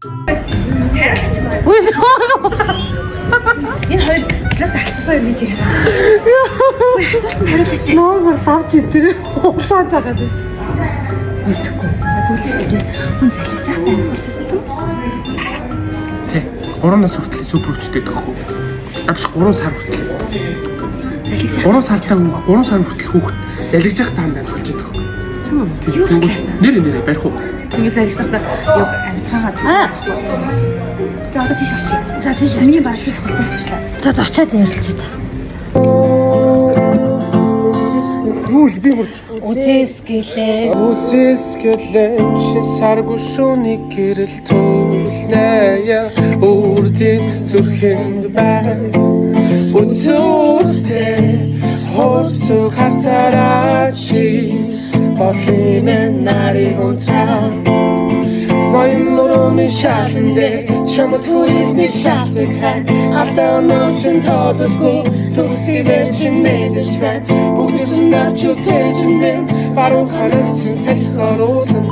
Энэ хоёр слот тагцсан юм чи. Асуултанд хариулаач. Номер давж идэр улаан цагаад байна. Мэдхгүй. За дүүлж тийм хүн залгиж яахтай асууж байна. Тэ. 3-наас хүртэл супер хүчтэй гэхгүй. Авч 3 сар хүртэл. Залгиж 3 сартаа 3 сар хүртэл хүүхэд залгиж явах таанд амьсгалж байдаг байхгүй. юу хэлээ? Нэр барих уу? Ингээд залгиж байхдаа яг амьсгаа. За одоо тийш очив. За тийш. Миний баг их дуусчлаа. За очиод ярилцъя та. Юу л би бүр Үзээс гэлээ. Үзээс гэлээч саргүй шүний гэрэл түлнэя үрдийн зүрхэнд бай үзүүртэй хорцог хатараа чи бодлын нарийн унтраа Моин нурууны шаалн дээр чамд хүрээхний шаалтыг хай Алдаа нуучин тоодолгүй төгсгий верчин мэдэрч байна Бүгдсэн навч үцээж юм баруун ханаас чин салхи оруулан